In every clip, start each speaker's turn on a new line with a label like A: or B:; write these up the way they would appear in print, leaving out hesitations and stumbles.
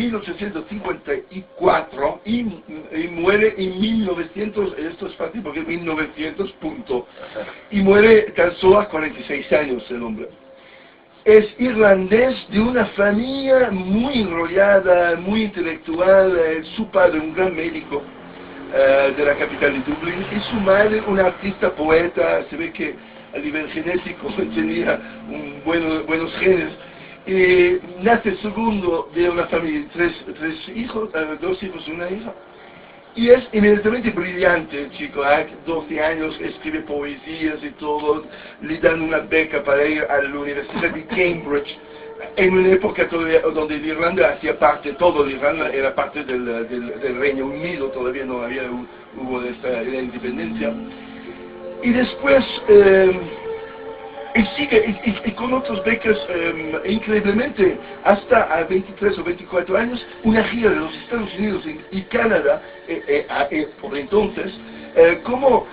A: 1854 y muere en 1900, esto es fácil porque es 1900 punto, y muere tan solo a 46 años el hombre. Es irlandés de una familia muy enrollada, muy intelectual, su padre un gran médico de la capital de Dublín y su madre una artista poeta, se ve que a nivel genético tenía buenos genes. Nace segundo de una familia de tres hijos, 2 hijos y una hija. Y es inmediatamente brillante el chico, 12 años, escribe poesías y todo, le dan una beca para ir a la Universidad de Cambridge, en una época todavía donde Irlanda hacía parte, todo Irlanda era parte del Reino Unido, todavía no hubo la independencia. Y después, y sigue y con otras becas, increíblemente, hasta a 23 o 24 años, una gira de los Estados Unidos y Canadá, por entonces, como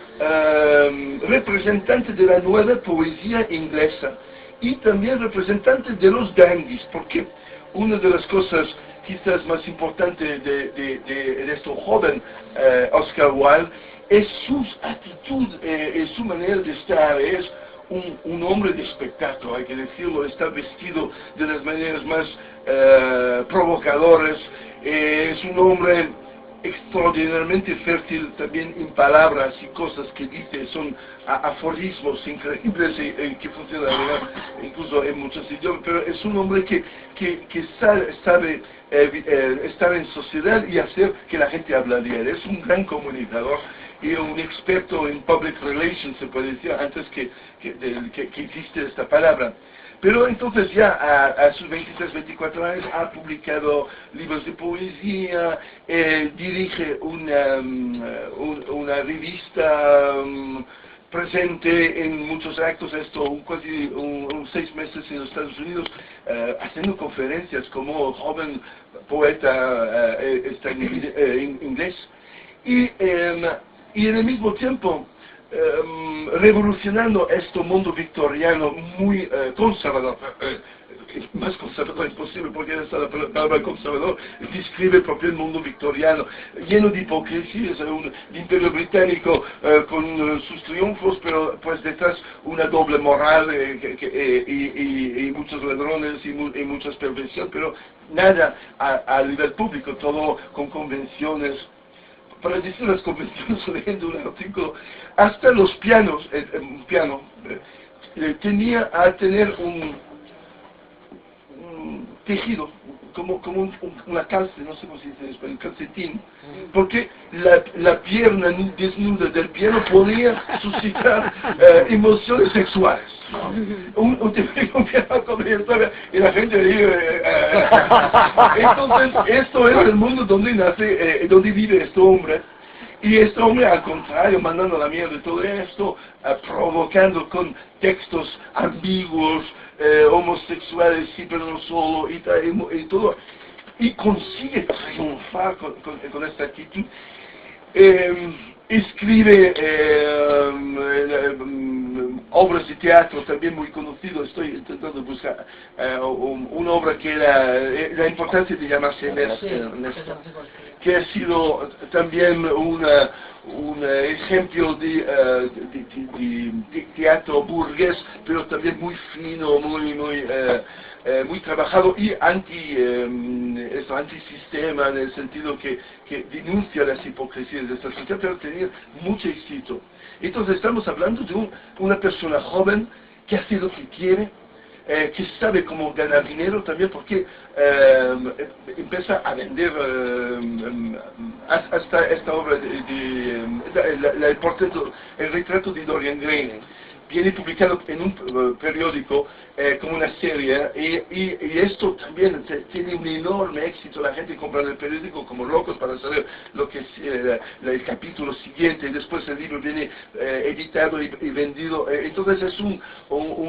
A: representante de la nueva poesía inglesa y también representante de los dandies, porque una de las cosas quizás más importantes de este joven Oscar Wilde es su actitud, es su manera de estar, es un hombre de espectáculo, hay que decirlo, está vestido de las maneras más provocadoras, es un hombre extraordinariamente fértil también en palabras y cosas que dice, son aforismos increíbles que funcionan incluso en muchos idiomas, pero es un hombre que sabe estar en sociedad y hacer que la gente hable de él, es un gran comunicador y un experto en public relations, se puede decir, antes que existe esta palabra. Pero entonces ya a sus 23, 24 años ha publicado libros de poesía, dirige una revista presente en muchos actos, casi 6 meses en los Estados Unidos, haciendo conferencias como joven poeta inglés. Y en el mismo tiempo revolucionando este mundo victoriano muy conservador, más conservador imposible porque la palabra conservador describe el propio mundo victoriano, lleno de hipocresía, un imperio británico con sus triunfos, pero pues detrás una doble moral y muchos ladrones y muchas perversiones, pero nada a nivel público, todo con convenciones. Para decir las convenciones, leyendo un artículo, hasta los pianos, un piano, tenía a tener un tejido, como una calce, no sé cómo se dice en español, calcetín, porque la pierna desnuda del piano podía suscitar emociones sexuales. Un piano con la historia y la gente entonces, esto es el mundo donde nace, donde vive este hombre. Y este hombre, al contrario, mandando la mierda de todo esto, provocando con textos ambiguos, homosexuales, sí, pero no solo, y todo, y consigue triunfar con esta actitud. Escribe obras de teatro también muy conocido. Estoy intentando buscar una obra que era la importancia de llamarse Ernesto, que ha sido también un ejemplo de teatro burgués, pero también muy fino, muy trabajado y antisistema, en el sentido que denuncia las hipocresías de esta sociedad, pero tenía mucho éxito. Entonces estamos hablando de una persona joven que hace lo que quiere, que sabe cómo ganar dinero también, porque empieza a vender hasta esta obra el retrato de Dorian Gray. Viene publicado en un periódico como una serie y esto también tiene un enorme éxito. La gente compra el periódico como locos para saber lo que es el capítulo siguiente, y después el libro viene editado y vendido. Entonces es un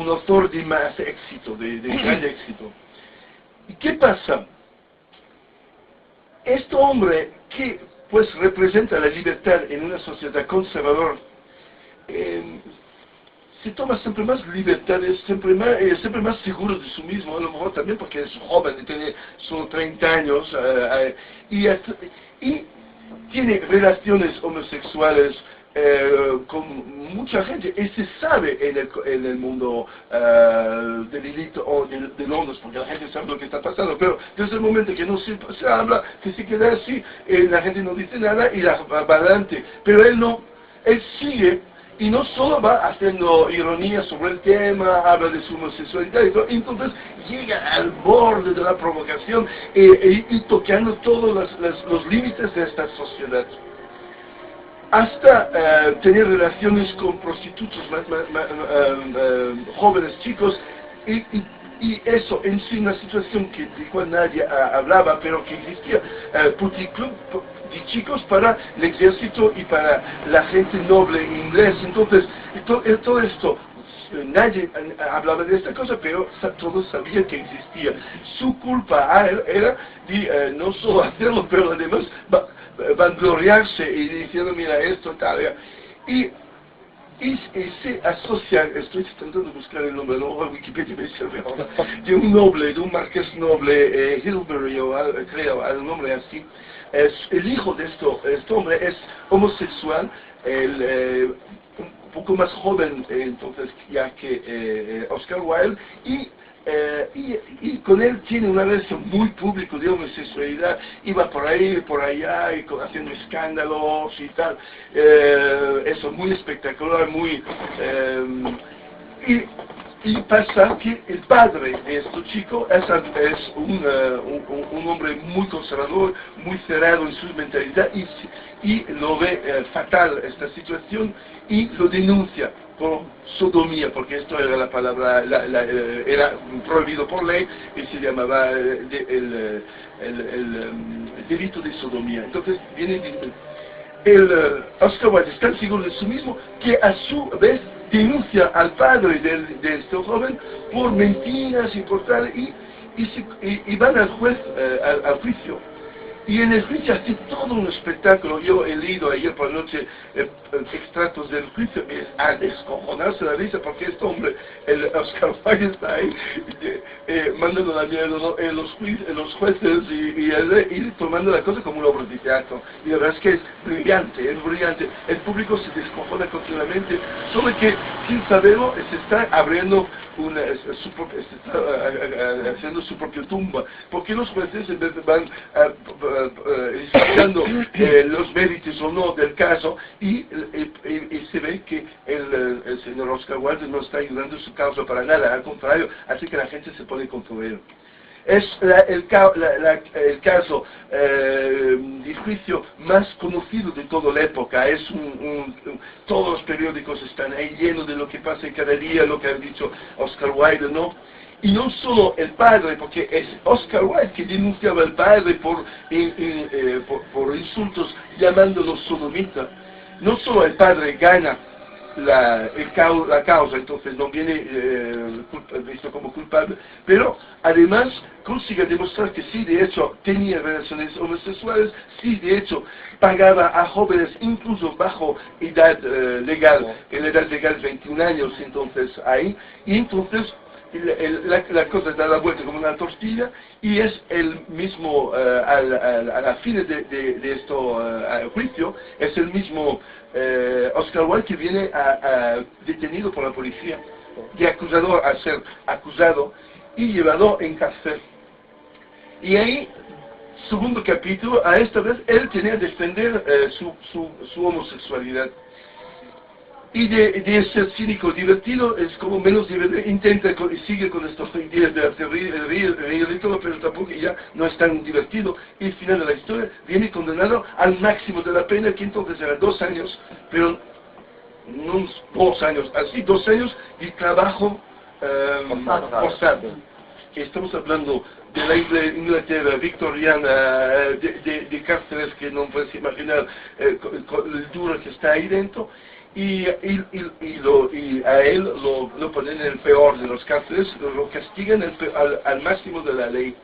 A: autor de más éxito, de gran éxito. ¿Y qué pasa? Este hombre que pues representa la libertad en una sociedad conservadora, se toma siempre más libertades, siempre más seguro de sí mismo, a lo mejor también porque es joven y tiene solo 30 años, y tiene relaciones homosexuales con mucha gente, y se sabe en el mundo del élite o de Londres, porque la gente sabe lo que está pasando, pero desde el momento que no se habla, que se queda así, la gente no dice nada y va adelante, pero él no, él sigue. Y no solo va haciendo ironía sobre el tema, habla de su homosexualidad y todo, entonces llega al borde de la provocación y tocando todos los límites de esta sociedad. Hasta tener relaciones con prostitutos jóvenes chicos y eso en sí una situación de cual nadie hablaba, pero que existía, puticlub de chicos para el ejército y para la gente noble inglés. Entonces, todo esto, nadie hablaba de esta cosa, pero todos sabían que existía. Su culpa era de no solo hacerlo, pero además vangloriarse y diciendo, mira esto, tal. Y se asocia, estoy tratando de buscar el nombre, no Wikipedia me sirve ahora, de un noble, de un marqués noble, Hilbury, creo, el nombre así. El hijo de este hombre es homosexual, un poco más joven entonces ya que Oscar Wilde, y con él tiene una relación muy pública de homosexualidad, iba por ahí, por allá, y haciendo escándalos y tal, eso muy espectacular, muy... Y pasa que el padre de este chico es un hombre muy conservador, muy cerrado en su mentalidad y lo ve fatal esta situación y lo denuncia por sodomía, porque esto era la palabra, era prohibido por ley y se llamaba el delito de sodomía. Entonces viene Oscar Wilde es tan seguro de sí mismo que a su vez denuncia al padre de este joven por mentiras y por tal, y van al juez, al juicio. Y en el juicio hace todo un espectáculo. Yo he leído ayer por la noche extractos del juicio, es a descojonarse la risa, porque este hombre, el Oscar Wilde, está ahí mandando la mierda los jueces y tomando la cosa como una obra de teatro. Y la verdad es que es brillante, es brillante. El público se descojona continuamente, solo que sin saberlo se está abriendo haciendo su propia tumba, porque los jueces van explicando los méritos o no del caso y se ve que el señor Oscar Wilde no está ayudando su causa para nada, al contrario, hace que la gente se pone contra él. Es el caso de juicio más conocido de toda la época. Es todos los periódicos están ahí llenos de lo que pasa cada día, lo que ha dicho Oscar Wilde, ¿no? Y no solo el padre, porque es Oscar Wilde que denunciaba al padre por insultos llamándolo sodomita. No solo el padre gana la causa, entonces no viene visto como culpable, pero además consigue demostrar que sí, de hecho, tenía relaciones homosexuales, sí, de hecho, pagaba a jóvenes incluso bajo edad legal, en la edad legal 21 años, entonces ahí, y entonces la cosa da la vuelta como una tortilla y es el mismo, a la fin de este juicio, es el mismo Oscar Wilde que viene detenido por la policía, de acusador a ser acusado y llevado en cárcel. Y ahí, segundo capítulo, a esta vez él tenía que defender su homosexualidad. Y de ser cínico divertido es como menos divertido, intenta y sigue con estas ideas de hacer reír y todo, pero tampoco ya no es tan divertido. Y al final de la historia viene condenado al máximo de la pena, que entonces era 2 años, pero no 2 años, así 2 años de trabajo forzado. Estamos hablando de la Inglaterra victoriana, de cárceles que no puedes imaginar el duro que está ahí dentro. Y a él lo ponen en el peor de los cárceles, lo castigan al máximo de la ley.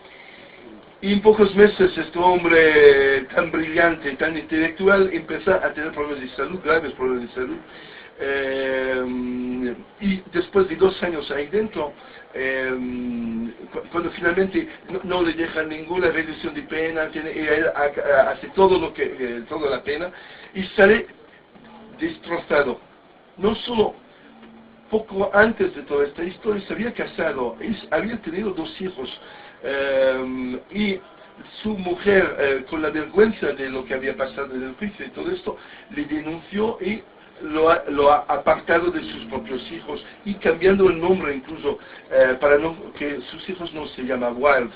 A: Y en pocos meses este hombre tan brillante, tan intelectual, empieza a tener problemas de salud, graves problemas de salud. y después de 2 años ahí dentro, cuando finalmente no le dejan ninguna reducción de pena, y él hace todo lo que toda la pena y sale destrozado. No solo poco antes de toda esta historia se había casado, había tenido 2 hijos, y su mujer, con la vergüenza de lo que había pasado en el juicio y todo esto, le denunció y lo ha apartado de sus propios hijos y cambiando el nombre incluso, para que sus hijos no se llaman Wilde,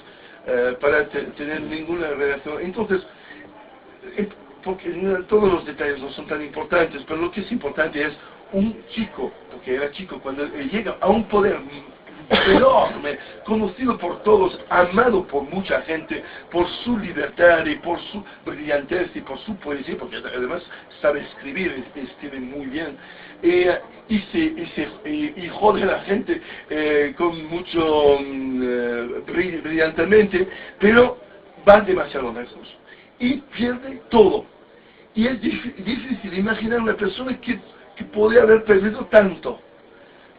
A: para tener ninguna relación. Entonces, porque todos los detalles no son tan importantes, pero lo que es importante es un chico, porque era chico, cuando llega a un poder enorme, conocido por todos, amado por mucha gente, por su libertad y por su brillantez y por su poesía, porque además sabe escribir, escribe muy bien, y jode a la gente con mucho brillantemente, pero va demasiado lejos y pierde todo. Y es difícil imaginar una persona que podría haber perdido tanto.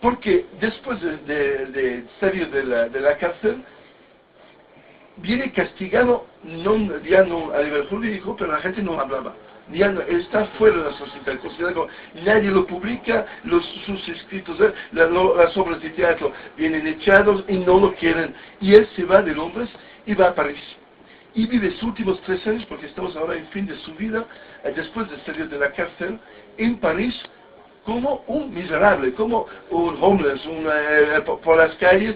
A: Porque después de salir de la cárcel, viene castigado, ya no a nivel jurídico, pero la gente no hablaba. Ya no, está fuera de la sociedad, considerado, nadie lo publica, sus escritos, las obras de teatro vienen echados y no lo quieren. Y él se va de Londres y va a París. Y vive sus últimos 3 años, porque estamos ahora en fin de su vida, después de salir de la cárcel, en París, como un miserable, como un homeless, por las calles,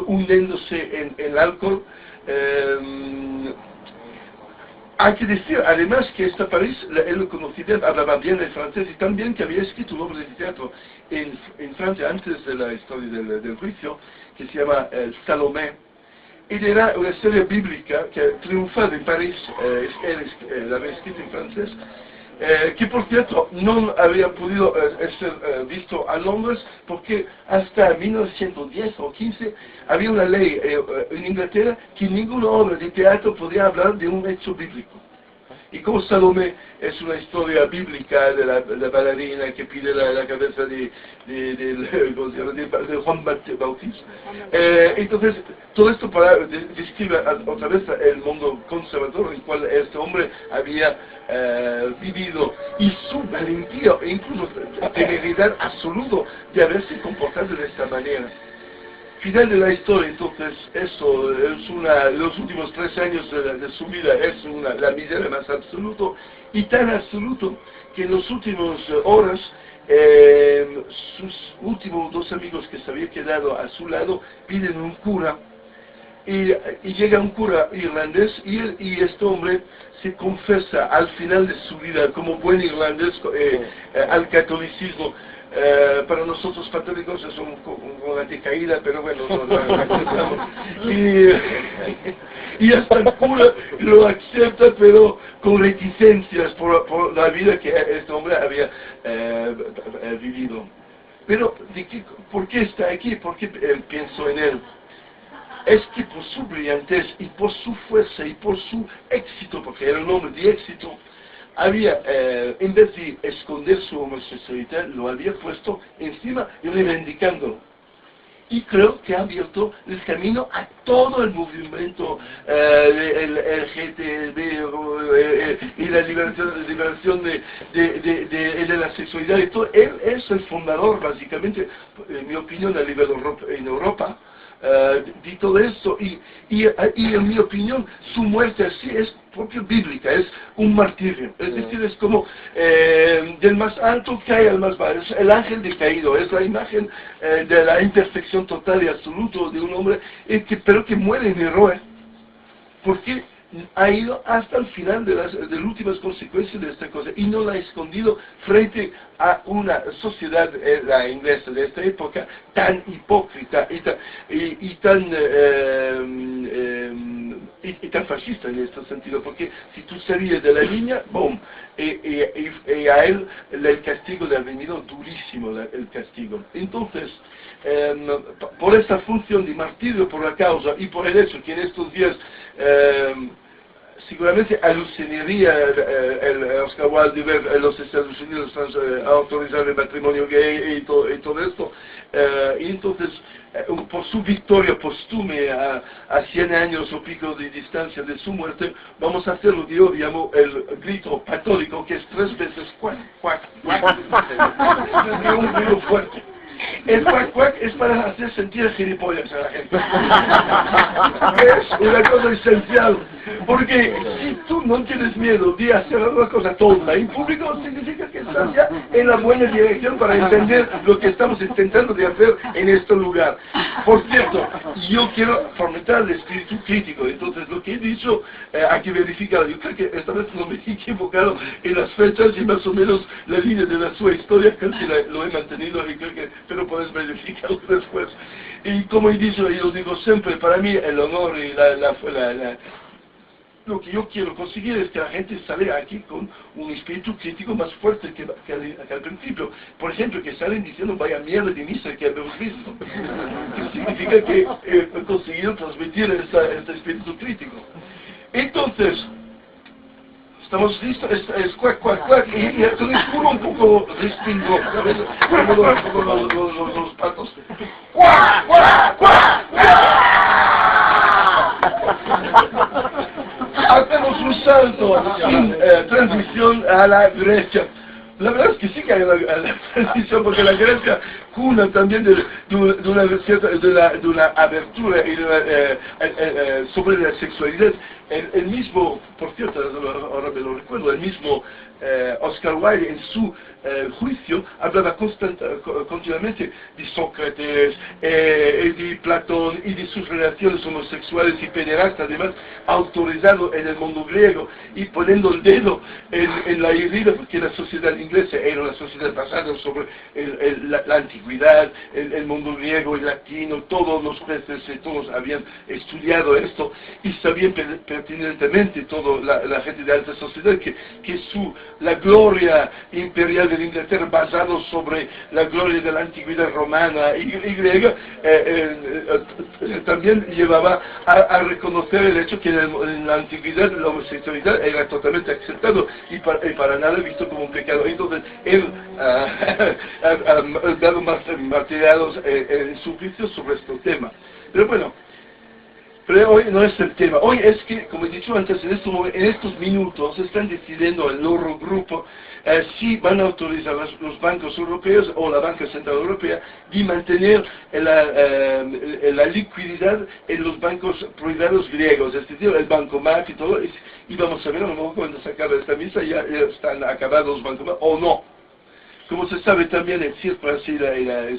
A: hundiéndose en el alcohol. Hay que decir, además, que esta París, él lo conocía, hablaba bien el francés, y también que había escrito una obra de teatro en Francia, antes de la historia del juicio, que se llama Salomé. Y era una historia bíblica que triunfa en París, él la había escrito en francés, que por cierto no había podido ser visto a Londres porque hasta 1910 o 15 había una ley en Inglaterra que ninguna obra de teatro podía hablar de un hecho bíblico. Y como Salomé es una historia bíblica de la bailarina que pide la cabeza de Juan Bautista, entonces todo esto describe otra vez el mundo conservador en el cual este hombre había vivido, y su valentía e incluso temeridad absoluta de haberse comportado de esta manera. Final de la historia, entonces, eso es los últimos 3 años de su vida es la miseria más absoluta, y tan absoluto que en las últimas horas sus últimos 2 amigos que se habían quedado a su lado piden un cura, y llega un cura irlandés, y este hombre se confesa al final de su vida como buen irlandés al catolicismo. Para nosotros católicos es una decaída, pero bueno, y hasta el cura lo acepta, pero con reticencias por la vida que este hombre había vivido. Pero, ¿por qué está aquí? ¿Por qué pienso en él? Es que por su brillantez y por su fuerza y por su éxito, porque era un hombre de éxito, había, en vez de esconder su homosexualidad, lo había puesto encima y reivindicándolo. Y creo que ha abierto el camino a todo el movimiento LGTB y la liberación de la sexualidad y todo. Él es el fundador, básicamente, en mi opinión, a nivel en Europa, de todo esto, y en mi opinión su muerte así es propio bíblica, es un martirio, es decir, es como del más alto cae al más bajo, es el ángel decaído, es la imagen de la imperfección total y absoluta de un hombre, pero que muere en héroe, porque ha ido hasta el final de las últimas consecuencias de esta cosa y no la ha escondido frente a una sociedad, la inglesa de esta época, tan hipócrita y tan fascista en este sentido, porque si tú salías de la línea, ¡boom! Y a él el castigo le ha venido durísimo, el castigo. Entonces, por esta función de martirio por la causa y por el hecho que en estos días seguramente alucinaría el Oscar Wilde de ver en los Estados Unidos autorizar el matrimonio gay y todo esto. Y entonces, por su victoria póstume a 100 años o pico de distancia de su muerte, vamos a hacer lo que yo llamo el grito católico, que es 3 veces cuac, cuac, cuac. Es un grito fuerte. El cuac cuac es para hacer sentir gilipollas a la gente. Es una cosa esencial, porque si tú no tienes miedo de hacer una cosa tonta en público, significa que estás ya en la buena dirección para entender lo que estamos intentando de hacer en este lugar. Por cierto, yo quiero fomentar el espíritu crítico, entonces lo que he dicho hay que verificar. Yo creo que esta vez no me he equivocado en las fechas y más o menos la línea de su historia casi lo he mantenido, y creo que pero puedes verificarlo después. Y como he dicho, y lo digo siempre, para mí el honor y lo que yo quiero conseguir es que la gente salga aquí con un espíritu crítico más fuerte que al principio. Por ejemplo, que salen diciendo vaya mierda de misa que habíamos visto. Que significa que he conseguido transmitir este espíritu crítico. Entonces, estamos listos, es cuac, cuac, cuac, y con el culo un poco distinto, ¿sabes? Como los patos. ¡Cuac, cuac, cuac, cuac! Hacemos un salto sin transición a la Grecia. La verdad es que sí que hay la transición, porque la Grecia cuna también de una abertura sobre la sexualidad. El mismo, por cierto, ahora me lo recuerdo, el mismo Oscar Wilde en su juicio hablaba continuamente de Sócrates, de Platón y de sus relaciones homosexuales y pederastas, además autorizado en el mundo griego, y poniendo el dedo en la herida, porque la sociedad inglesa era una sociedad basada sobre la antigüedad, el mundo griego y latino, todos los jueces todos habían estudiado esto y sabían pertinentemente toda la gente de alta sociedad que la gloria imperial de Inglaterra basado sobre la gloria de la antigüedad romana y griega también llevaba a reconocer el hecho que en la antigüedad la homosexualidad era totalmente aceptado y para nada visto como un pecado. Entonces él ha dado materiales en su juicio sobre este tema. Pero bueno, pero hoy no es el tema. Hoy es que, como he dicho antes, en estos minutos están decidiendo el Eurogrupo si van a autorizar los bancos europeos o la Banca Central Europea de mantener la liquididad en los bancos privados griegos, es decir, el Banco MAF y todo. Y vamos a ver a lo mejor cuando se acabe esta misa ya están acabados los bancos MAF o no. Como se sabe también, el Tsipras y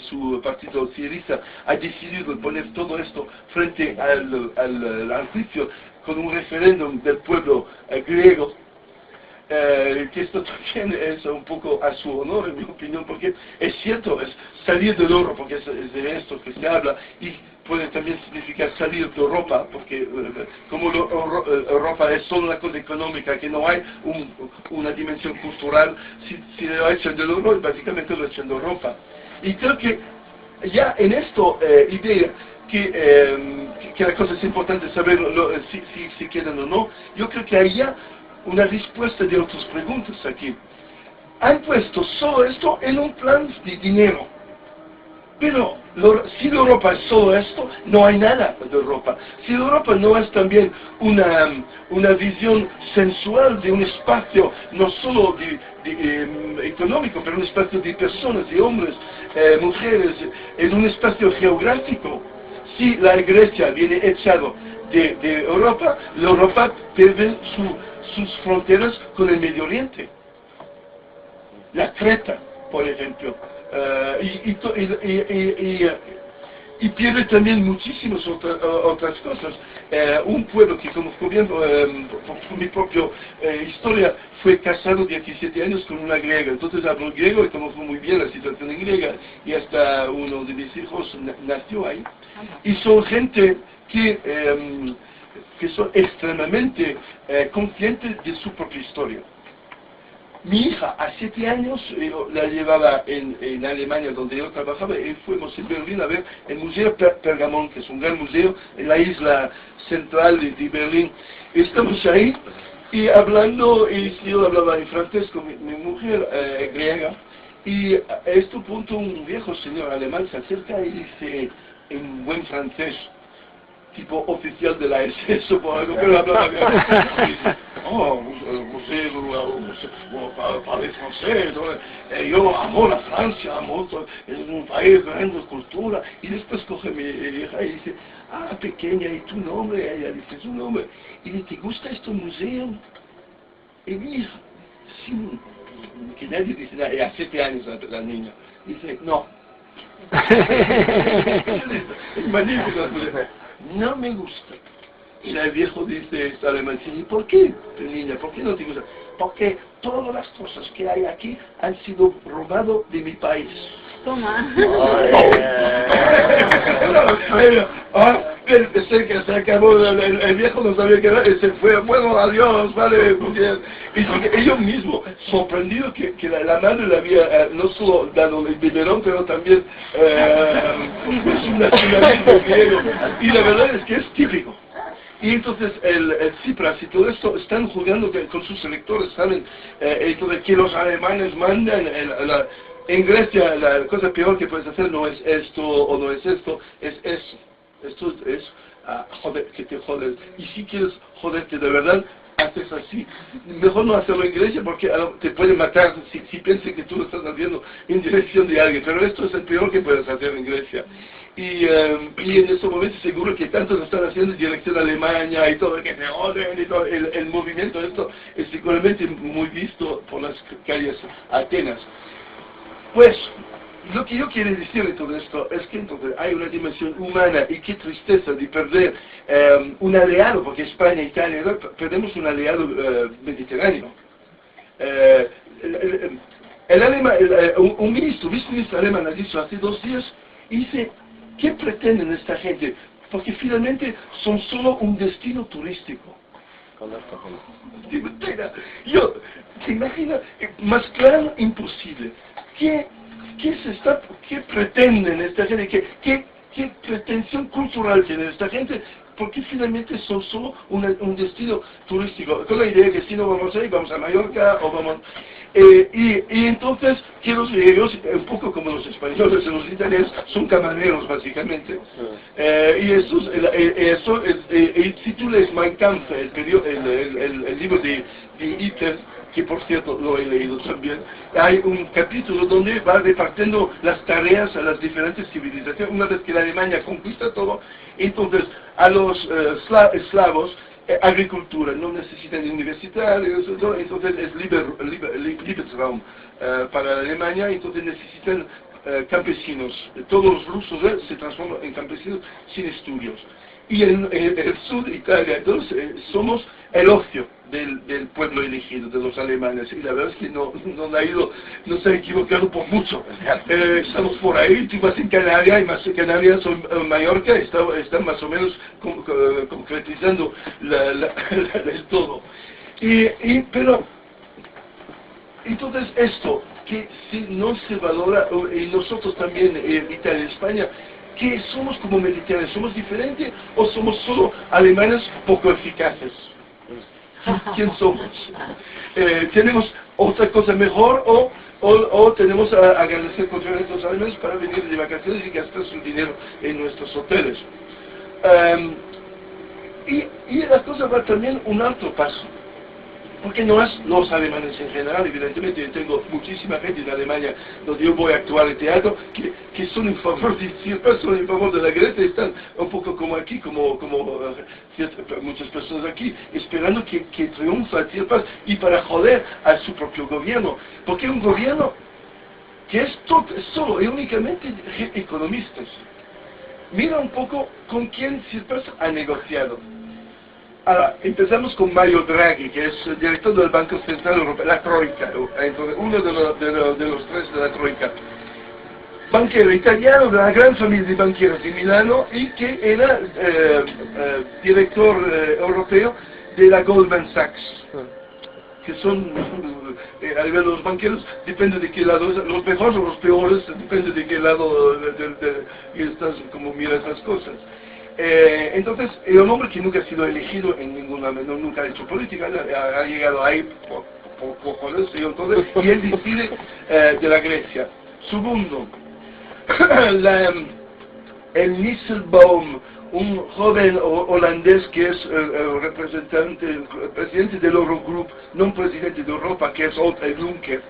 A: su partido Syriza ha decidido poner todo esto frente al juicio con un referéndum del pueblo griego, que esto también es un poco a su honor, en mi opinión, porque es cierto, es salir del euro, porque es de esto que se habla, y puede también significar salir de Europa, porque como Europa es solo una cosa económica, que no hay una dimensión cultural, si lo echan del euro, básicamente lo echan de Europa. Y creo que ya en esto idea que la cosa es importante saber si quedan o no, yo creo que hay ya una respuesta de otras preguntas aquí. Han puesto solo esto en un plan de dinero. Pero si Europa es solo esto, no hay nada de Europa. Si Europa no es también una visión sensual de un espacio, no solo económico, pero un espacio de personas, de hombres, mujeres, en un espacio geográfico. Si la Grecia viene echado de Europa, la Europa pierde sus fronteras con el Medio Oriente. La Creta, por ejemplo. Y pierde también muchísimas otras cosas. Un pueblo que conozco bien por mi propia historia fue casado 17 años con una griega, entonces hablo griego y conozco muy bien la situación en griega, y hasta uno de mis hijos nació ahí. Y son gente que son extremadamente conscientes de su propia historia. Mi hija a 7 años la llevaba en Alemania donde yo trabajaba y fuimos en Berlín a ver el Museo Pergamon, que es un gran museo en la isla central de Berlín. Estamos ahí y hablando, y yo hablaba en francés con mi mujer griega, y a este punto un viejo señor alemán se acerca y dice en buen francés, tipo oficial de la SS o por algo, pero hablaba bien. Oh, parle francés, yo amo la Francia, amo, es un país de gran cultura. Y después coge mi hija y dice, ah, pequeña, ¿y tu nombre? Ella dice su nombre. Y dice, ¿te gusta este museo? Y mi hija, sí, que nadie dice nada, y a 7 años la niña, dice, no. Es magnífico. No me gusta. Y el viejo dice, está alemán, ¿y por qué, niña? ¿Por qué no te gusta? Porque todas las cosas que hay aquí han sido robadas de mi país.
B: Toma.
A: Se acabó, el viejo no sabía qué era, y se fue, bueno, adiós, vale, porque ellos mismos, sorprendidos que la madre le había no solo dado el biberón, pero también es un nacionalismo griego, y la verdad es que es típico. Y entonces el Tsipras y todo esto están jugando con sus electores, saben entonces que los alemanes mandan en Grecia la cosa peor que puedes hacer no es esto o no es esto, es eso. Esto es joder, que te jodes. Y si quieres joderte de verdad, haces así. Mejor no hacerlo en Grecia porque te pueden matar si piensas que tú lo estás haciendo en dirección de alguien. Pero esto es el peor que puedes hacer en Grecia. Y en estos momentos seguro que tanto lo están haciendo en dirección a Alemania y todo, que se joden y todo. El movimiento de esto es seguramente muy visto por las calles Atenas. Pues, lo que yo quiero decir de todo esto es que entonces hay una dimensión humana y qué tristeza de perder un aliado, porque España, Italia, perdemos un aliado mediterráneo. Un viceministro alemán ha dicho hace 2 días, dice, ¿qué pretenden esta gente? Porque finalmente son solo un destino turístico. Yo, ¿te imaginas? Más claro, imposible. ¿Qué pretenden esta gente? ¿Qué pretensión cultural tiene esta gente? Porque finalmente son solo un destino turístico. Con la idea que si no vamos a ir, vamos a Mallorca o vamos... y entonces, que ellos, un poco como los españoles y los italianos, son camareros básicamente. Y si tú lees Mein Kampf, el libro de Hitler, que por cierto lo he leído también, hay un capítulo donde va repartiendo las tareas a las diferentes civilizaciones. Una vez que la Alemania conquista todo, entonces a los eslavos, agricultura, no necesitan universitarios, entonces es Lebensraum para la Alemania, entonces necesitan campesinos. Todos los rusos se transforman en campesinos sin estudios. Y en el sur de Italia, entonces, somos el ocio del pueblo elegido, de los alemanes. Y la verdad es que no se ha equivocado por mucho. Estamos por ahí, tú vas en Canarias, y más en Canarias o en Mallorca, están más o menos concretizando el todo. Pero, entonces esto, que si no se valora, y nosotros también, Italia y España, que somos como mediterráneos, ¿somos diferentes o somos solo alemanes poco eficaces? ¿Quién somos? ¿Tenemos otra cosa mejor o tenemos a agradecer contra los alemanes para venir de vacaciones y gastar su dinero en nuestros hoteles? Y la cosa va también un alto paso. Porque no es los alemanes en general, evidentemente yo tengo muchísima gente en Alemania donde yo voy a actuar en teatro que son en favor de Tsipras, son en favor de la Grecia, están un poco como aquí, como muchas personas aquí, esperando que triunfa Tsipras y para joder a su propio gobierno. Porque un gobierno que es solo y únicamente economistas. Mira un poco con quién Tsipras ha negociado. Ahora, empezamos con Mario Draghi, que es el director del Banco Central Europeo, la Troika, entonces, uno de los 3 de la Troika. Banquero italiano de la gran familia de banqueros de Milano y que era director europeo de la Goldman Sachs. que son a nivel de los banqueros, depende de qué lado, los mejores o los peores, depende de qué lado y estás como miras las cosas. Entonces, es un hombre que nunca ha sido elegido en ninguna, nunca ha hecho política, ha llegado ahí por cojones, y entonces, y él decide de la Grecia. Segundo, el Nisselbaum, un joven holandés que es el presidente del Eurogroup, no presidente de Europa, que es Otto Juncker,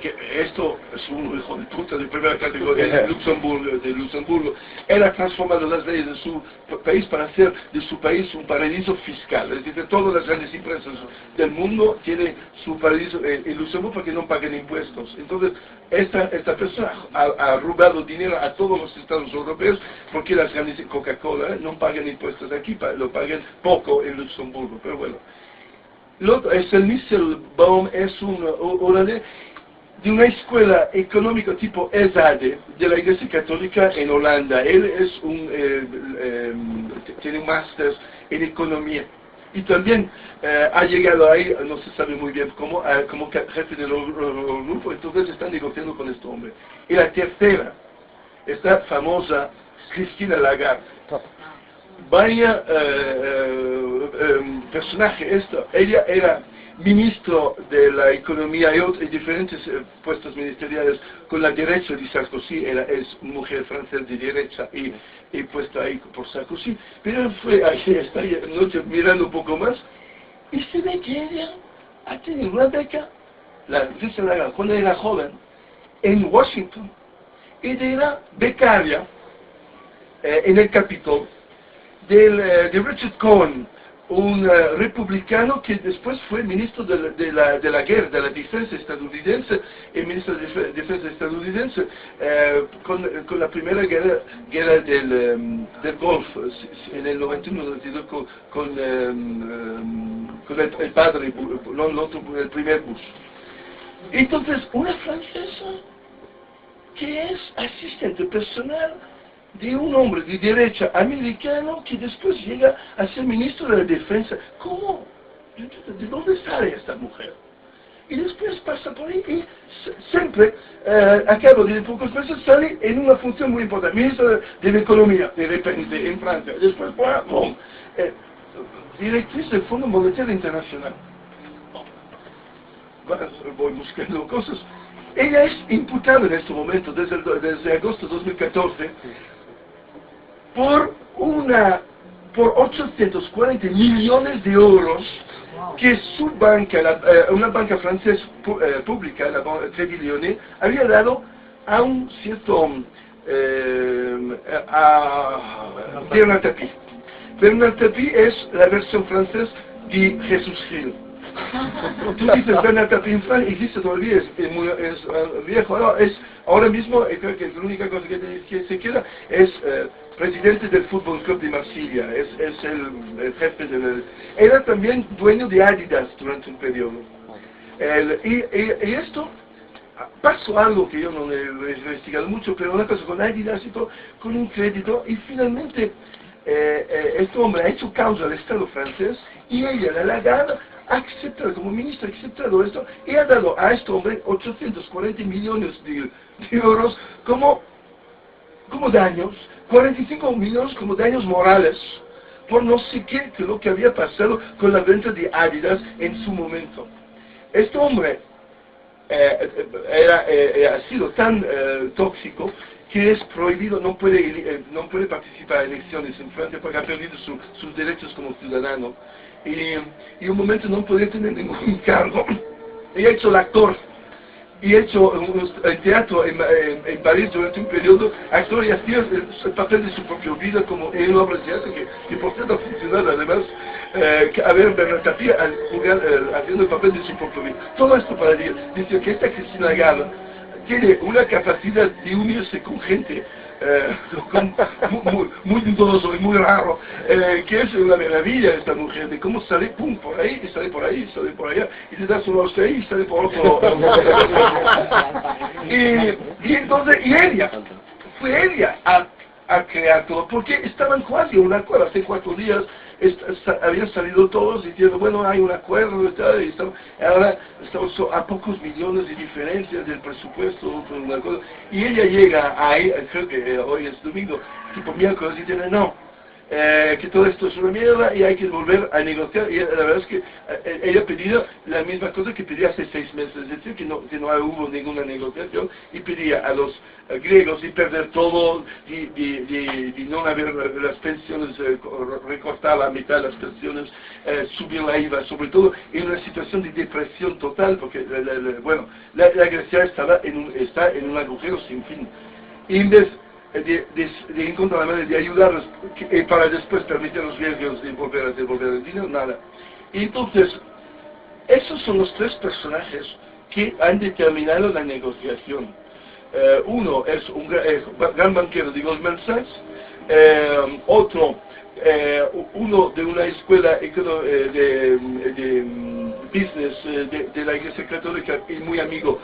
A: que esto es un hijo de puta de primera categoría de Luxemburgo. Él ha transformado las leyes de su país para hacer de su país un paraíso fiscal. Es decir, todas las grandes empresas del mundo tienen su paraíso en Luxemburgo porque no pagan impuestos. Entonces, esta persona ha robado dinero a todos los estados europeos porque las grandes Coca-Cola no pagan impuestos aquí, lo pagan poco en Luxemburgo. Pero bueno, el Nisselbaum es un holandés de una escuela económica tipo ESADE de la Iglesia Católica en Holanda. Él es tiene un máster en economía y también ha llegado ahí, no se sabe muy bien cómo, como jefe del grupo. Entonces están negociando con este hombre. Y la tercera, esta famosa Christine Lagarde. Vaya personaje esto. Ella era ministro de la economía y diferentes puestos ministeriales con la derecha de Sarkozy. Es mujer francesa de derecha y puesta ahí por Sarkozy, pero fue esta noche mirando un poco más y se ve que ella ha tenido una beca, cuando era joven, en Washington. Ella era becaria en el Capitol de Richard Cohen, un republicano que después fue ministro de la guerra, de la defensa estadounidense, el ministro de defensa estadounidense con la primera guerra del Golfo en el 91-92 con el padre, el primer Bush. Entonces, una francesa que es asistente personal de un hombre de derecha americano que después llega a ser ministro de la defensa. ¿Cómo? ¿De dónde sale esta mujer? Y después pasa por ahí y siempre, a cabo de pocos meses, sale en una función muy importante. Ministro de la Economía, de repente, en Francia. Después, ¡pum! Directriz del Fondo Monetario Internacional. Voy buscando cosas. Ella es imputada en este momento, desde agosto de 2014, por 840 millones de euros que su banca, una banca francesa pública, la Banque Crédit Lyonnais, había dado a un cierto Bernard Tapie. Bernard Tapie es la versión francesa de Jesús Gil. Tú dices Bernard Tapie en Francia, existe todavía, es viejo, ahora mismo creo que la única cosa que se queda es presidente del Fútbol Club de Marsella, es el jefe era también dueño de Adidas durante un periodo. Y esto pasó algo que yo no he investigado mucho, pero una cosa con Adidas y todo, con un crédito, y finalmente este hombre ha hecho causa al Estado francés, y ella, la Lagarde, ha aceptado, como ministro, ha aceptado esto, y ha dado a este hombre 840 millones de euros como daños, 45 millones como daños morales, por no sé qué, que lo que había pasado con la venta de Adidas en su momento. Este hombre ha sido tan tóxico que es prohibido, no puede participar en elecciones en Francia porque ha perdido sus derechos como ciudadano. Y un momento no podía tener ningún cargo. Y ha hecho el actor. Y ha hecho el teatro en París durante un periodo, actor, y hacía el papel de su propia vida como en una obra de teatro que por cierto ha funcionado además, a ver Bernard Tapie haciendo el papel de su propia vida. Todo esto para decir que esta Christine Lagarde tiene una capacidad de unirse con gente muy dudoso y muy raro, que es una maravilla esta mujer, de cómo sale pum por ahí, y sale por ahí, y sale por allá, y le da su rostro ahí, y sale por otro. y entonces, fue ella a crear todo, porque estaban casi en un acuerdo hace 4 días, habían salido todos diciendo, bueno, hay un acuerdo, y ahora estamos a pocos millones de diferencias del presupuesto, una cosa, y ella llega ahí, creo que hoy es domingo, tipo miércoles, y dice, no, que todo esto es una mierda y hay que volver a negociar, y la verdad es que ella pedía la misma cosa que pedía hace 6 meses, es decir, que no hubo ninguna negociación, y pedía a los griegos y perder todo, y no haber las pensiones, recortar la mitad de las pensiones, subir la IVA, sobre todo en una situación de depresión total, porque la Grecia está en un agujero sin fin, y en vez de encontrar la manera de ayudarlos para después permitir a los griegos de volver a devolver el dinero, nada. Y entonces, esos son los 3 personajes que han determinado la negociación. Uno es un gran banquero de Goldman Sachs, otro, uno de una escuela de business de la Iglesia Católica y muy amigo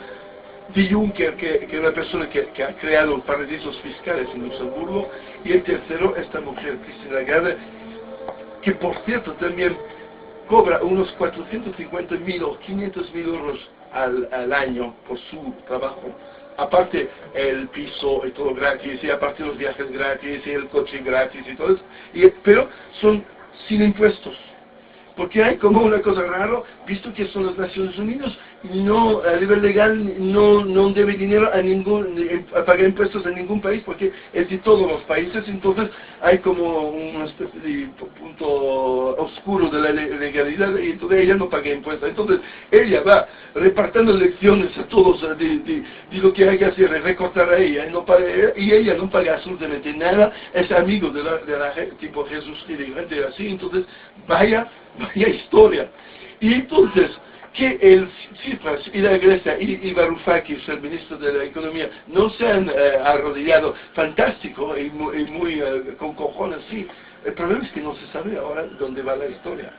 A: de Juncker, que es una persona que ha creado paraísos fiscales en Luxemburgo, y el tercero, esta mujer, Christine Lagarde, que por cierto también cobra unos 450.000 o 500.000 euros al año por su trabajo, aparte el piso y todo gratis, y aparte los viajes gratis, y el coche gratis y todo eso, pero son sin impuestos. Porque hay como una cosa rara, visto que son las Naciones Unidas, no, a nivel legal no debe dinero a pagar impuestos a ningún país, porque es de todos los países, entonces hay como una especie de punto oscuro de la legalidad, y entonces ella no paga impuestos. Entonces ella va repartiendo lecciones a todos de lo que hay que hacer, recortar a ella, y ella no paga absolutamente nada, es amigo de la gente, tipo Jesús y de gente así, entonces vaya historia. Y entonces, que el Tsipras y la Grecia y Varoufakis, el ministro de la Economía, no se han arrodillado, fantástico y muy con cojones, sí. El problema es que no se sabe ahora dónde va la historia.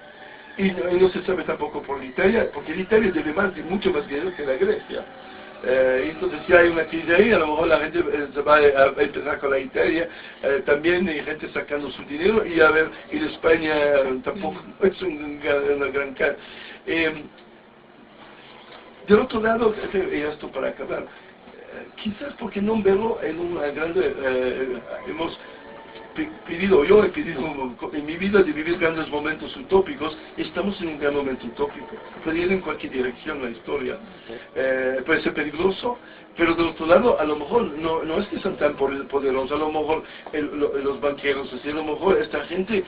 A: Y no se sabe tampoco por Italia, porque Italia debe mucho más dinero que la Grecia. Entonces si hay una crisis ahí, a lo mejor la gente se va a empezar con la Italia también, y gente sacando su dinero, y a ver, y de España tampoco es una gran cara. Del otro lado, y esto para acabar, quizás porque no verlo en una grande, hemos pedido, yo he pedido en mi vida de vivir grandes momentos utópicos, estamos en un gran momento utópico, puede ir en cualquier dirección la historia, puede ser peligroso, pero del otro lado, a lo mejor no es que son tan poderosos, a lo mejor los banqueros, así, a lo mejor esta gente,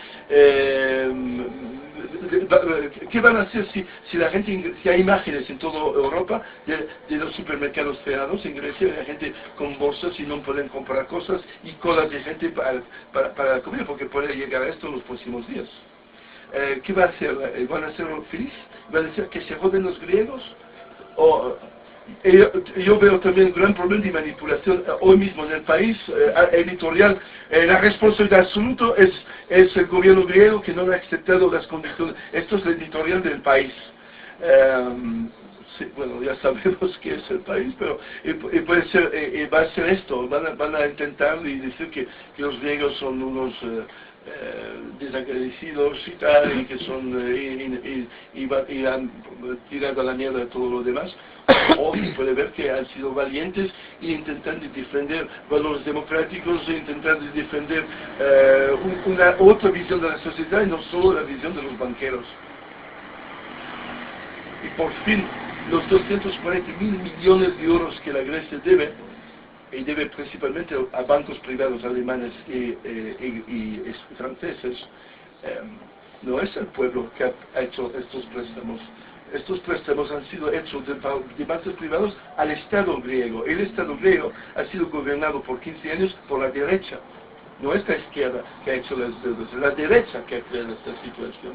A: ¿qué van a hacer si la gente, si hay imágenes en toda Europa de los supermercados cerrados en Grecia, de la gente con bolsas y no pueden comprar cosas, y colas de gente para comer, porque puede llegar a esto en los próximos días? ¿Qué va a hacer? ¿Van a ser felices? ¿Van a hacer que se joden los griegos? Yo veo también un gran problema de manipulación hoy mismo en el país editorial. La responsabilidad absoluta es el gobierno griego, que no ha aceptado las condiciones. Esto es el editorial del país. Sí, bueno, ya sabemos qué es el país, pero puede ser, va a ser esto. Van a intentar y decir que los griegos son unos desagradecidos y tal, y que son y han tirado a la mierda de todo lo demás. O se puede ver que han sido valientes y intentan defender valores democráticos, e intentan defender una otra visión de la sociedad, y no solo la visión de los banqueros. Y por fin, los 240.000 millones de euros que la Grecia debe, y debe principalmente a bancos privados alemanes y franceses, no es el pueblo que ha hecho estos préstamos. Estos préstamos han sido hechos de bancos privados al Estado griego. El Estado griego ha sido gobernado por 15 años por la derecha. No es la izquierda que ha hecho las deudas, es la derecha que ha creado esta situación.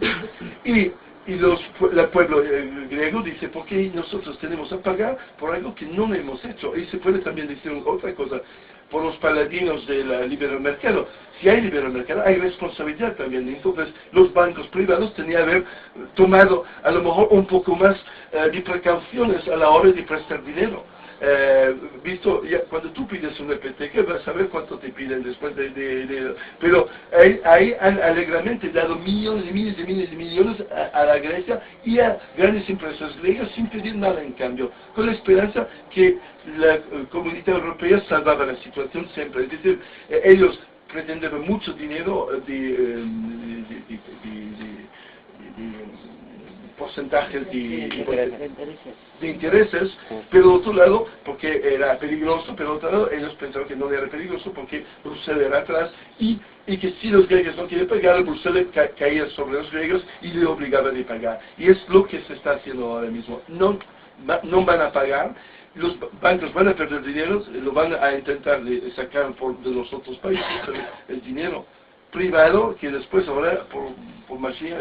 A: Y el pueblo griego dice, ¿por qué nosotros tenemos que pagar por algo que no hemos hecho? Y se puede también decir otra cosa, por los paladinos del libre mercado. Si hay libre mercado, hay responsabilidad también. Entonces, los bancos privados tenían que haber tomado a lo mejor un poco más de precauciones a la hora de prestar dinero. visto, ya, cuando tú pides una hipoteca vas a ver cuánto te piden después pero ahí han alegramente dado millones y miles y miles de millones a la Grecia y a grandes empresas griegas sin pedir nada en cambio, con la esperanza que la Comunidad Europea salvaba la situación siempre. Es decir, ellos pretendieron mucho dinero de porcentajes de intereses, pero de otro lado, porque era peligroso, pero de otro lado, ellos pensaron que no era peligroso porque Bruselas era atrás y que si los griegos no quieren pagar, Bruselas caía sobre los griegos y le obligaba a pagar. Y es lo que se está haciendo ahora mismo. No van a pagar, los bancos van a perder dinero, lo van a intentar sacar de los otros países, el dinero privado que después ahora por magia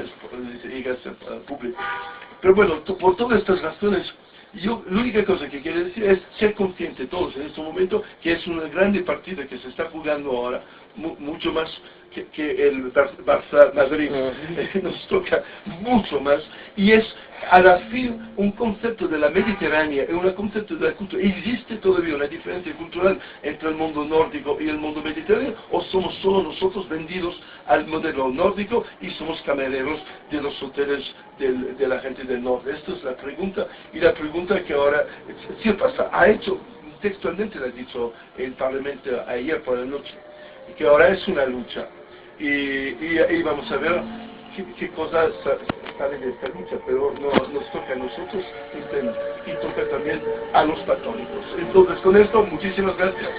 A: llega a ser público. Pero bueno, por todas estas razones, yo la única cosa que quiero decir es ser consciente todos en este momento que es una grande partida que se está jugando ahora, mucho más que el Barça-Madrid, nos toca mucho más, y es a la fin un concepto de la Mediterránea, un concepto de la cultura. ¿Existe todavía una diferencia cultural entre el mundo nórdico y el mundo mediterráneo, o somos solo nosotros vendidos al modelo nórdico y somos camareros de los hoteles de la gente del norte? Esta es la pregunta, y la pregunta que ahora, si el Papa ha hecho, textualmente lo ha dicho el Parlamento ayer por la noche, que ahora es una lucha, y vamos a ver qué cosas salen de esta lucha, pero nos toca a nosotros y toca también a los católicos. Entonces, con esto, muchísimas gracias.